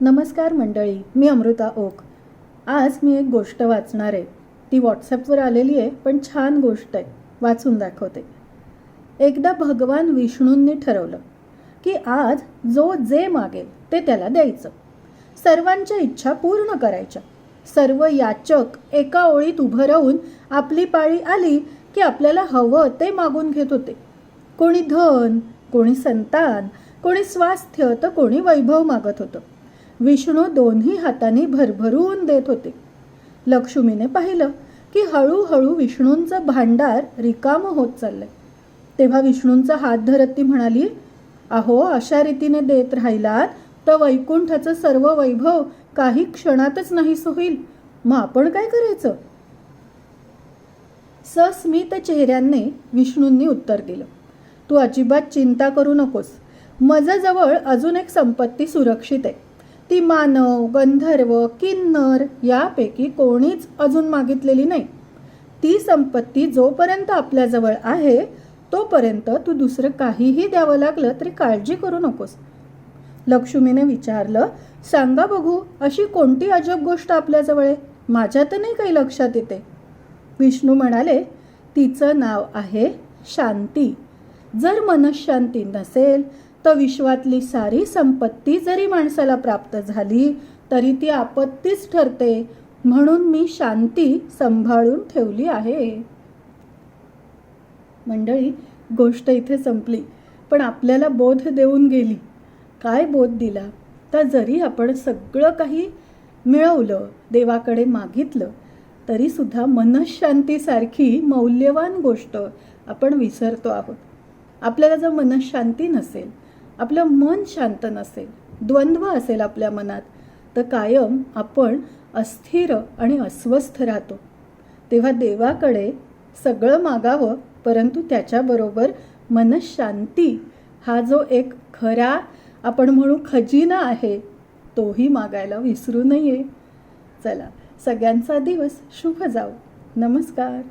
नमस्कार मंडळी, मी अमृता ओक. आज मी एक गोष्ट वाचणार आहे. ती व्हॉट्सॲपवर आलेली आहे, पण छान गोष्ट आहे, वाचून दाखवते. एकदा भगवान विष्णूंनी ठरवलं की आज जो जे मागेल ते त्याला द्यायचं, सर्वांच्या इच्छा पूर्ण करायच्या. सर्व याचक एका ओळीत उभं राहून आपली पाळी आली की आपल्याला हवं ते मागून घेत होते. कोणी धन, कोणी संतान, कोणी स्वास्थ्य, तर कोणी वैभव मागत होतं. विष्णू दोन्ही हातांनी भरभरून देत होते. लक्ष्मीने पाहिलं की हळूहळू विष्णूंचं भांडार रिकामं होत चाललंय. तेव्हा विष्णूंचा हात धरत ती म्हणाली, अहो, अशा रीतीने देत राहिलात तर वैकुंठाचं सर्व वैभव काही क्षणातच नाहीस होईल. मग आपण काय करायचं? सस्मित चेहऱ्याने विष्णूंनी उत्तर दिलं, तू अजिबात चिंता करू नकोस. माझ्याजवळ अजून एक संपत्ती सुरक्षित आहे. ती मानव, गंधर्व, किन्नर यापैकी कोणीच अजून मागितलेली नाही. ती संपत्ती जोपर्यंत आपल्याजवळ आहे तोपर्यंत तू दुसरं काहीही द्यावं लागलं तरी काळजी करू नकोस. लक्ष्मीने विचारलं, सांगा बघू, अशी कोणती अजब गोष्ट आपल्याजवळ आहे? माझ्या तर नाही काही लक्षात येते. विष्णू म्हणाले, तिचं नाव आहे शांती. जर मनःशांती नसेल तर विश्वातली सारी संपत्ती जरी माणसाला प्राप्त झाली तरी ती आपत्तीच ठरते. म्हणून मी शांती सांभाळून ठेवली आहे. मंडळी, गोष्ट इथे संपली, पण आपल्याला बोध देऊन गेली. काय बोध दिला? तर जरी आपण सगळं काही मिळवलं, देवाकडे मागितलं, तरी सुद्धा मनःशांतीसारखी मौल्यवान गोष्ट आपण विसरतो आहोत. आपल्याला जर मनःशांती नसेल, आपलं मन शांत नसेल, द्वंद्व असेल आपल्या मनात, तर कायम आपण अस्थिर आणि अस्वस्थ राहतो. तेव्हा देवाकडे सगळं मागावं, परंतु त्याच्याबरोबर मनःशांती हा जो एक खरा आपण म्हणू खजिना आहे, तोही मागायला विसरू नये. चला, सगळ्यांचा दिवस शुभ जाओ. नमस्कार.